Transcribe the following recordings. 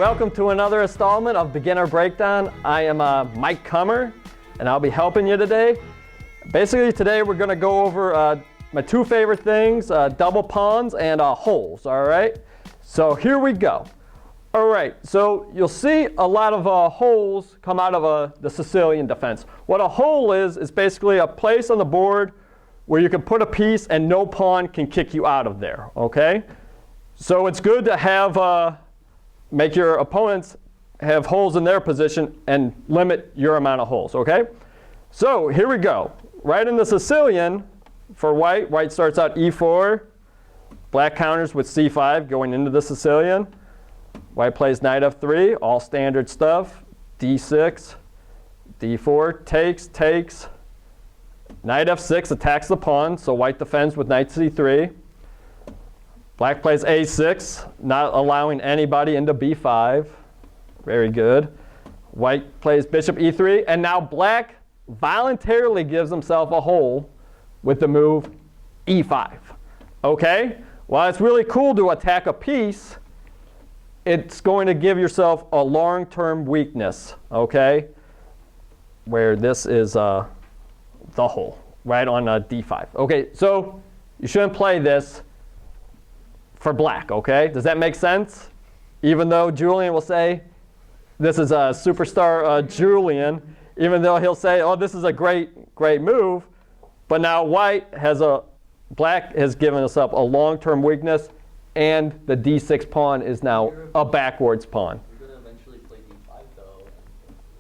welcome to another installment of Beginner Breakdown. I am Mike Kummer, and I'll be helping you today. Basically, today we're going to go over my two favorite things, double pawns and holes, all right? So here we go. All right, so you'll see a lot of holes come out of the Sicilian defense. What a hole is basically a place on the board where you can put a piece and no pawn can kick you out of there, okay? So it's good to have, make your opponents have holes in their position and limit your amount of holes, okay? So here we go. Right in the Sicilian, for white, white starts out e4, black counters with c5 going into the Sicilian. White plays knight f3, all standard stuff, d6, d4, takes, knight f6 attacks the pawn, so white defends with knight c3. Black plays a6, not allowing anybody into b5. Very good. White plays bishop e3, and now black voluntarily gives himself a hole with the move e5. Okay? While it's really cool to attack a piece, it's going to give yourself a long-term weakness, okay? Where this is the hole, right on d5. Okay, so you shouldn't play this for black, okay? Does that make sense? Even though Julian will say, this is a superstar Julian, even though he'll say, oh, this is a great move, but now black has given us up a long-term weakness, and the d6 pawn is now a backwards pawn. You're going to eventually play d5 though.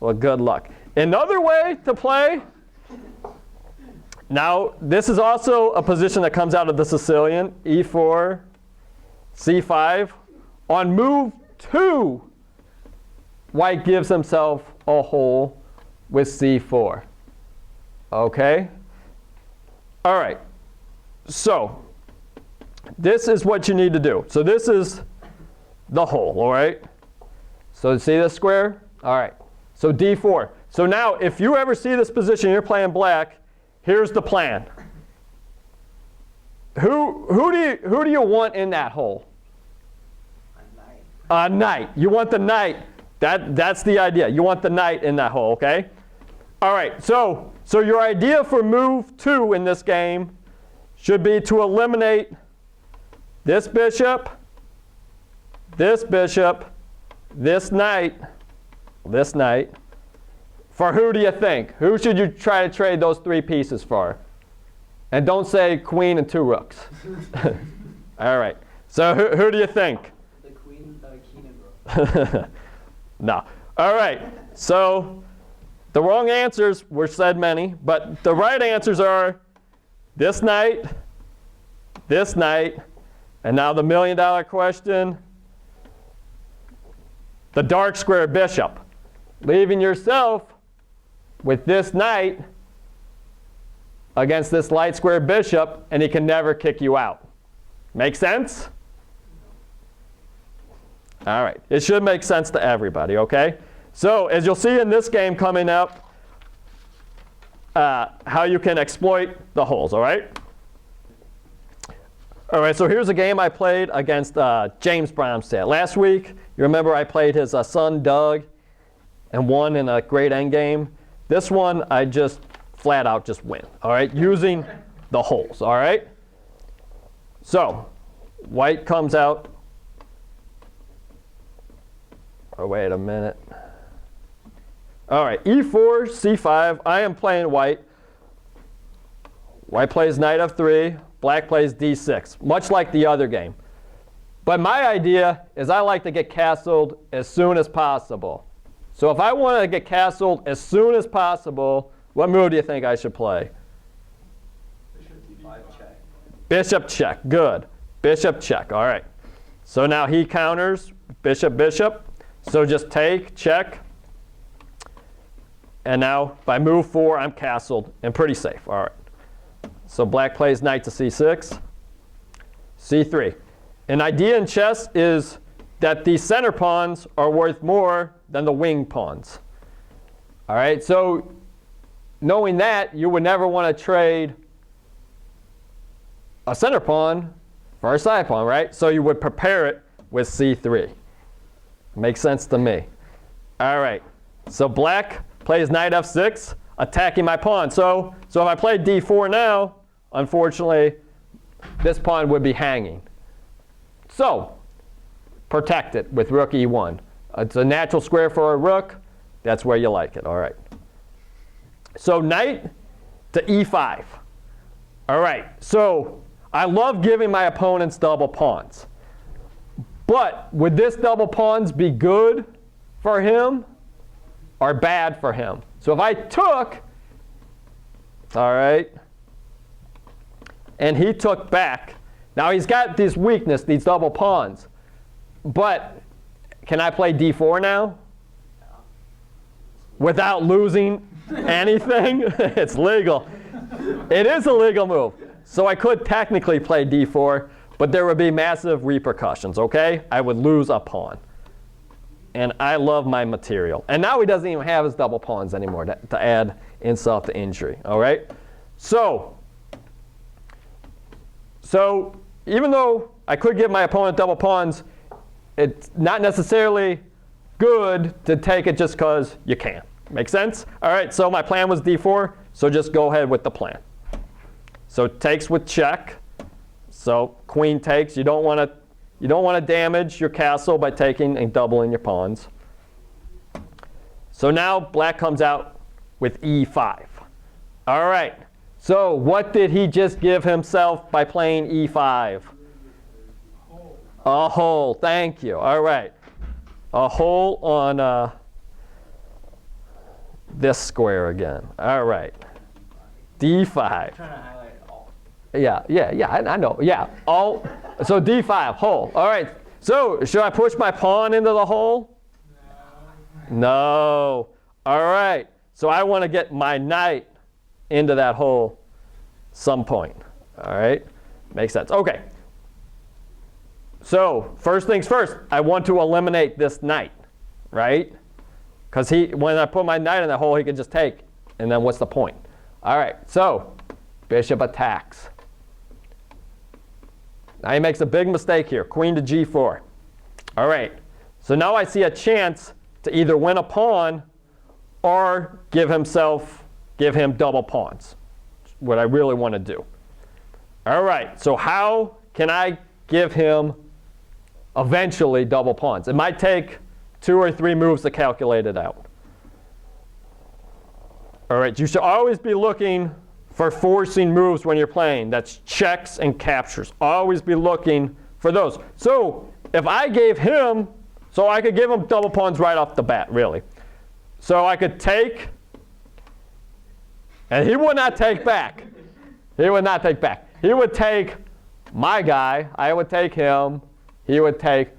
Well, good luck. Another way to play, now this is also a position that comes out of the Sicilian, e4, c5. On move 2, white gives himself a hole with c4. Okay? All right. So this is what you need to do. So this is the hole, all right? So see this square? All right. So d4. So now if you ever see this position, you're playing black, here's the plan. Who do you want in that hole? A knight. A knight. You want the knight. That's the idea. You want the knight in that hole, okay? All right. So your idea for move 2 in this game should be to eliminate this bishop, this knight. For who do you think? Who should you try to trade those 3 pieces for? And don't say queen and 2 rooks. All right. So who do you think? The queen, king, and rook. No. All right. So the wrong answers were said many, but the right answers are this knight, and now the million-dollar question, the dark square bishop, leaving yourself with this knight against this light square bishop, and he can never kick you out. Make sense? All right. It should make sense to everybody, okay? So as you'll see in this game coming up, how you can exploit the holes, all right? All right, so here's a game I played against James Bromstead. Last week, you remember I played his son, Doug, and won in a great endgame. This one, I just flat out just win, all right, using the holes, all right? So white comes out. Oh, wait a minute. All right, e4, c5. I am playing white. White plays knight f3. Black plays d6, much like the other game. But my idea is I like to get castled as soon as possible. So if I want to get castled as soon as possible, what move do you think I should play? Bishop d5 check. Bishop check. Good. Bishop check. All right. So now he counters bishop. So just take, check. And now by move 4, I'm castled and pretty safe. All right. So black plays knight to c6, c3. An idea in chess is that the center pawns are worth more than the wing pawns. All right, so knowing that, you would never want to trade a center pawn for a side pawn, right? So you would prepare it with c3. Makes sense to me. All right, so black plays knight f6, attacking my pawn. So if I play d4 now, unfortunately, this pawn would be hanging. So protect it with rook e1. It's a natural square for a rook. That's where you like it. All right. So knight to e5. All right, so I love giving my opponents double pawns. But would this double pawns be good for him or bad for him? So if I took, all right, and he took back, now he's got this weakness, these double pawns. But can I play d4 now? Without losing anything? It's legal. It is a legal move. So I could technically play d4, but there would be massive repercussions, okay? I would lose a pawn. And I love my material. And now he doesn't even have his double pawns anymore to add insult to injury, all right? So even though I could give my opponent double pawns, it's not necessarily good to take it just because you can. Make sense? All right, so my plan was d4, so just go ahead with the plan. So takes with check. So queen takes. You don't want to damage your castle by taking and doubling your pawns. So now black comes out with e5. All right. So what did he just give himself by playing e5? A hole. Thank you. All right. A hole on this square again. All right. d5. Trying to highlight all. Yeah, I know. Yeah, all. So d5, hole. All right. So should I push my pawn into the hole? No. All right. So I want to get my knight into that hole some point. All right. Makes sense. Okay. So first things first, I want to eliminate this knight, right? Because when I put my knight in that hole, he can just take, and then what's the point? All right. So bishop attacks. Now he makes a big mistake here. Queen to g4. All right. So now I see a chance to either win a pawn or give him double pawns. What I really want to do. All right. So how can I give him eventually double pawns? It might take 2 or 3 moves to calculate it out. All right. You should always be looking for forcing moves when you're playing. That's checks and captures. Always be looking for those. So if I gave him, so I could give him double pawns right off the bat, really. So I could take, and he would not take back. He would not take back. He would take my guy. I would take him. He would take.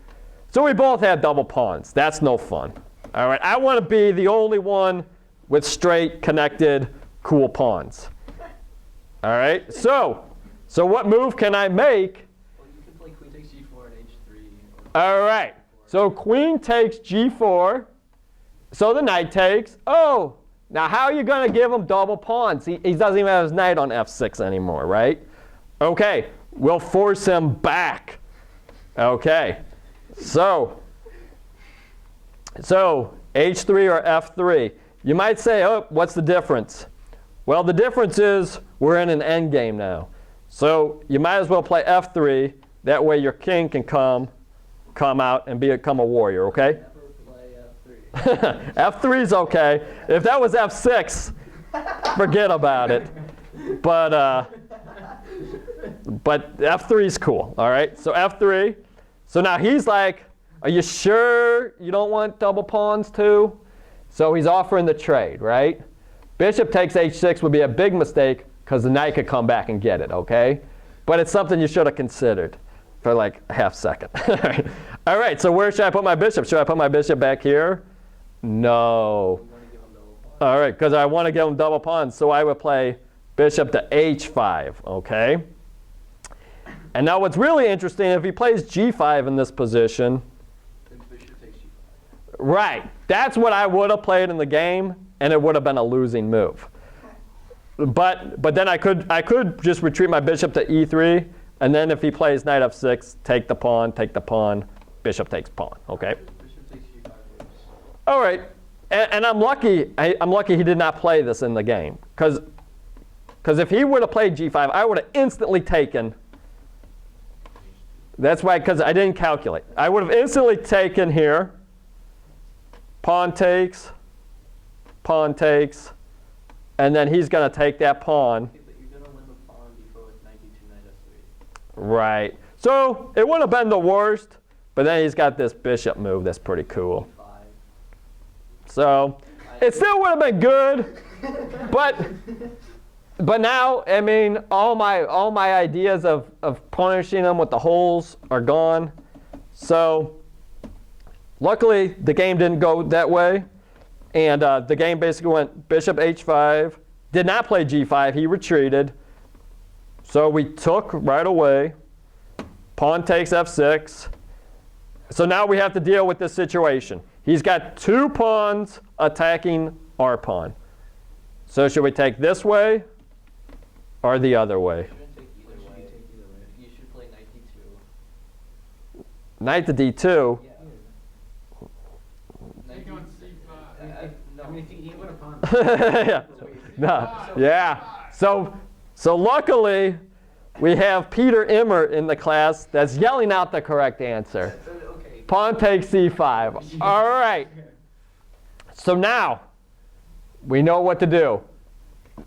So we both had double pawns. That's no fun. All right. I want to be the only one with straight, connected, cool pawns. All right, so what move can I make? Well, you can play queen takes g4 and h3. All right, so queen takes g4. So the knight takes. Oh, now how are you going to give him double pawns? He doesn't even have his knight on f6 anymore, right? Okay, we'll force him back. Okay, so h3 or f3. You might say, oh, what's the difference? Well, the difference is we're in an endgame now. So you might as well play f3. That way your king can come out and become a warrior, okay? Never play f3. f3 is okay. If that was f6, forget about it. But f3 is cool, all right? So f3. So now he's like, are you sure you don't want double pawns too? So he's offering the trade, right? Bishop takes h6 would be a big mistake because the knight could come back and get it, okay? But it's something you should have considered for like a half second. All right, so where should I put my bishop? Should I put my bishop back here? No. You want to give him double pawns. All right, because I want to give him double pawns, so I would play bishop to h5, okay? And now what's really interesting, if he plays g5 in this position, Then bishop takes g5. right, that's what I would have played in the game, and it would have been a losing move. But then I could just retreat my bishop to e3, and then if he plays knight f6, take the pawn, bishop takes pawn, okay? Bishop takes All right, and I'm lucky. I'm lucky he did not play this in the game, because if he would have played g5, I would have instantly taken. That's why, because I didn't calculate. I would have instantly taken here. Pawn takes, and then he's going to take that pawn. Okay, but you're going to win the pawn before with knight d2, knight f3. Right. So it wouldn't have been the worst, but then he's got this bishop move that's pretty cool. E5. So it still would have been good, but now, I mean, all my ideas of punishing him with the holes are gone. So luckily, the game didn't go that way. And the game basically went bishop h5. Did not play g5. He retreated. So we took right away. Pawn takes f6. So now we have to deal with this situation. He's got two pawns attacking our pawn. So should we take this way or the other way? You shouldn't take either way. You should play knight d2. Knight to d2. Yeah. Take on c5. No. I mean, if you win a pawn. Yeah. No. Yeah. So luckily, we have Peter Immer in the class that's yelling out the correct answer. Okay. Pawn takes c5. All right. So now we know what to do.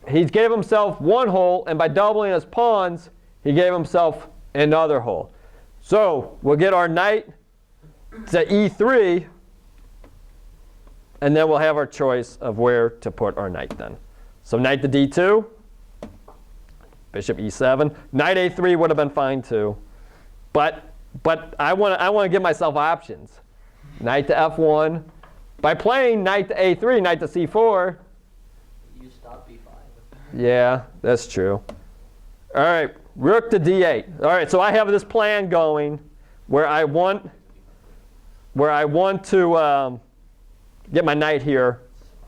He gave himself one hole, and by doubling his pawns, he gave himself another hole. So we'll get our knight to e3, and then we'll have our choice of where to put our knight then. So knight to d2, bishop e7. Knight a3 would have been fine too. But I want to give myself options. Knight to f1. By playing knight to a3, knight to c4. You stop b5. Yeah, that's true. All right, rook to d8. All right, so I have this plan going where I want to get my knight here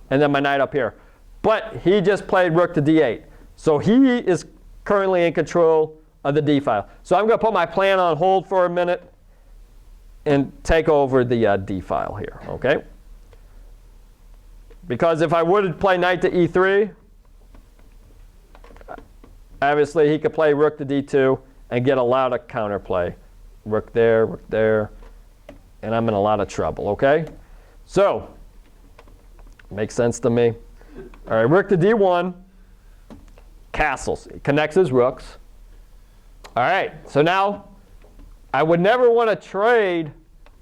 and then my knight up here. But he just played rook to d8. So he is currently in control of the d file. So I'm going to put my plan on hold for a minute and take over the d file here, okay? Because if I would have played knight to e3, obviously he could play rook to d2 and get a lot of counterplay. Rook there, and I'm in a lot of trouble, okay? So, makes sense to me. All right, rook to d1, castles. He connects his rooks. All right, so now I would never want to trade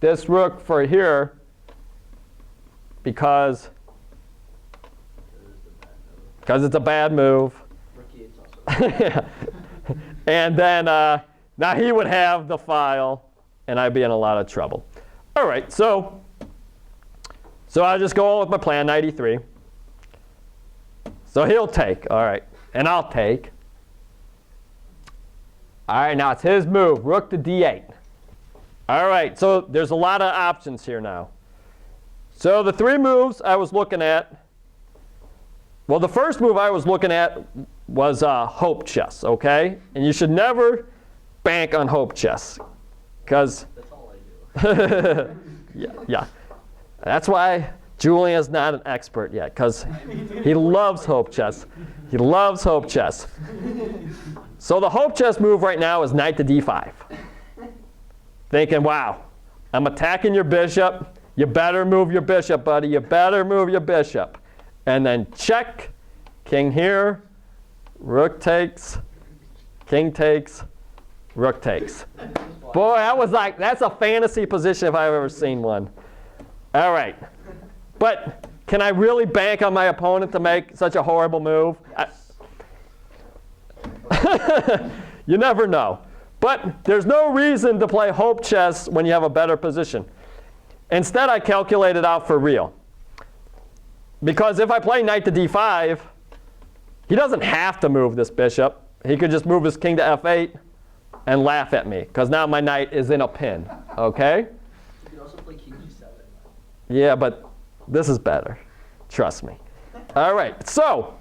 this rook for here because it's a bad move. Rook e8's also. And then now he would have the file, and I'd be in a lot of trouble. All right, so I'll just go on with my plan, knight e3. So he'll take, all right, and I'll take. All right, now it's his move, rook to d8. All right, so there's a lot of options here now. So the three moves I was looking at, well, the first move I was looking at was hope chess, okay? And you should never bank on hope chess, because That's all I do. yeah. That's why Julian's not an expert yet, because he loves hope chess. He loves hope chess. So the hope chess move right now is knight to d5. Thinking, wow, I'm attacking your bishop. You better move your bishop, buddy. You better move your bishop. And then check, king here, rook takes, king takes, rook takes. Boy, I was like, that's a fantasy position if I've ever seen one. All right. But can I really bank on my opponent to make such a horrible move? You never know. But there's no reason to play hope chess when you have a better position. Instead, I calculated out for real. Because if I play knight to d5, he doesn't have to move this bishop. He could just move his king to f8 and laugh at me, because now my knight is in a pin, okay? You can also play king g7. Yeah, but this is better. Trust me. All right, so,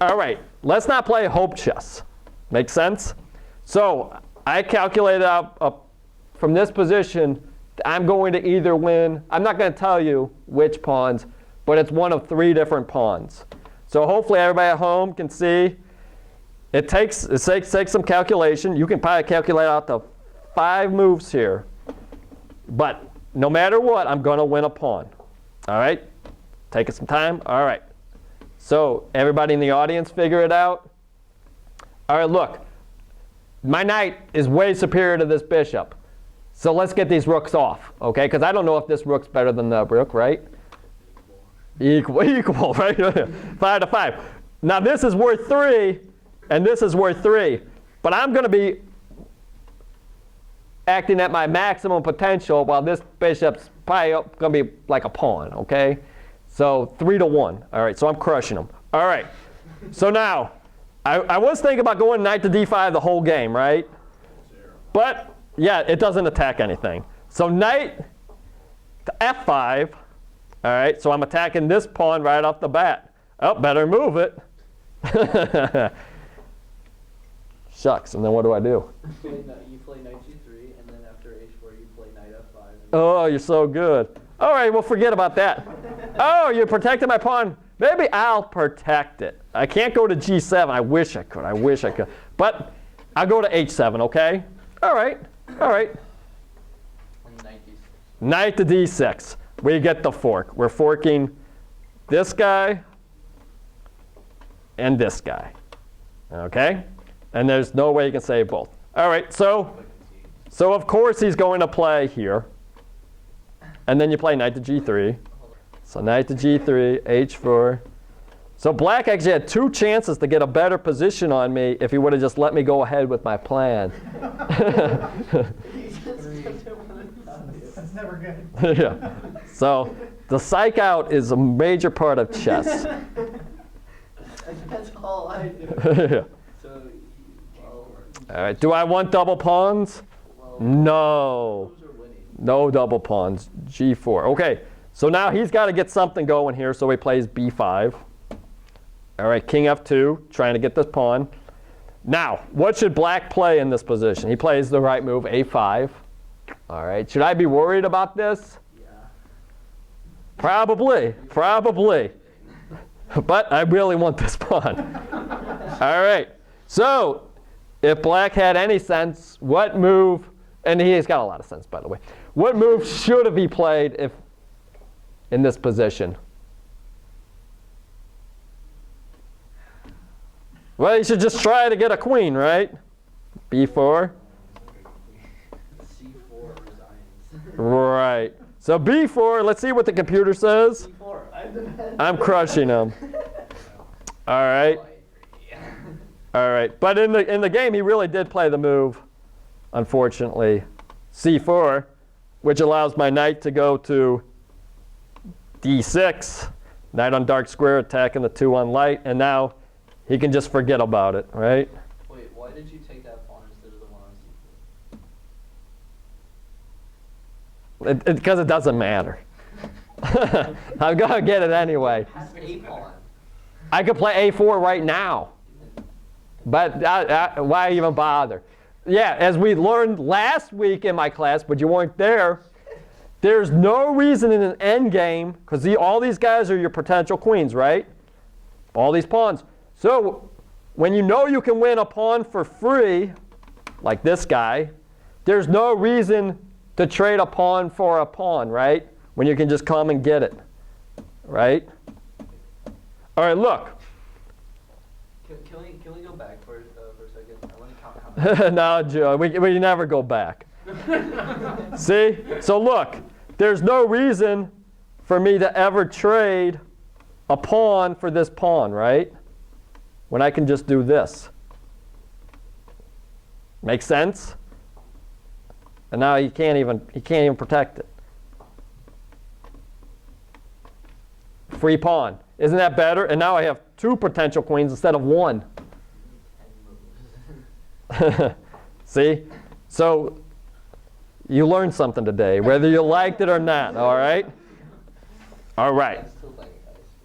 all right, let's not play hope chess. Make sense? So I calculated out from this position I'm going to either win, I'm not going to tell you which pawns, but it's one of 3 different pawns. So hopefully everybody at home can see. It takes some calculation. You can probably calculate out the 5 moves here. But no matter what, I'm going to win a pawn. All right? Taking some time? All right. So everybody in the audience figure it out? All right, look. My knight is way superior to this bishop. So let's get these rooks off, okay? Because I don't know if this rook's better than the rook, right? Equal, right? 5 to 5. Now this is worth 3, and this is worth 3. But I'm going to be acting at my maximum potential while this bishop's probably going to be like a pawn, okay? So 3 to 1. All right, so I'm crushing them. All right. So now, I was thinking about going knight to d5 the whole game, right? But, yeah, it doesn't attack anything. So knight to f5. All right, so I'm attacking this pawn right off the bat. Oh, better move it. Shucks, and then what do I do? You play knight g3, and then after h4 you play knight f5. Oh, you're so good. All right, well, forget about that. Oh, you protected my pawn. Maybe I'll protect it. I can't go to g7. I wish I could. I wish I could. But I'll go to h7, okay? All right. All right. And knight d6. Knight to d6. We get the fork. We're forking this guy and this guy. Okay? And there's no way you can save both. All right, so of course he's going to play here. And then you play knight to g3. So knight to g3, h4. So black actually had 2 chances to get a better position on me if he would have just let me go ahead with my plan. That's never good. Yeah. So the psych out is a major part of chess. That's all I do. Yeah. So, well, All right, do I want double pawns? well, No. moves are winning. No double pawns. g4. Okay, so now he's got to get something going here, so he plays b5. All right, king f2, trying to get this pawn. Now, what should black play in this position? He plays the right move, a5. All right, should I be worried about this? Yeah. Probably. But I really want this pawn. All right, so if black had any sense, what move, and he's got a lot of sense, by the way, what move should have he played if in this position? Well, you should just try to get a queen, right? b4. c4 resigns. Right. So b4, let's see what the computer says. c4. I'm the best. I'm crushing him. All right. All right. But in the game, he really did play the move, unfortunately, c4, which allows my knight to go to d6. Knight on dark square, attacking the 2 on light, and now he can just forget about it, right? Wait, why did you take that pawn instead of the one on c4? Because it doesn't matter. I'm going to get it anyway. Has a pawn. I could play a4 right now. But why even bother? Yeah, as we learned last week in my class, but you weren't there, there's no reason in an endgame, because all these guys are your potential queens, right? All these pawns. So when you know you can win a pawn for free, like this guy, there's no reason to trade a pawn for a pawn, right? When you can just come and get it, right? All right, look. Can we go back for a second? I want to count how many. No, Joe, we never go back. See? So look, there's no reason for me to ever trade a pawn for this pawn, right? When I can just do this. Make sense? And now he can't even protect it. Free pawn. Isn't that better? And now I have 2 potential queens instead of 1. See? So you learned something today, whether you liked it or not, all right? All right.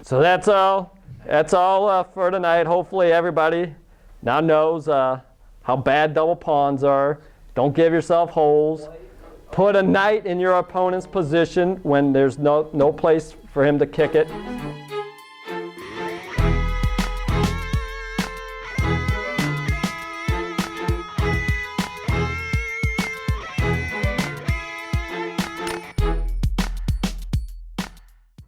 So that's all. That's all for tonight. Hopefully everybody now knows how bad double pawns are. Don't give yourself holes. Put a knight in your opponent's position when there's no place for him to kick it.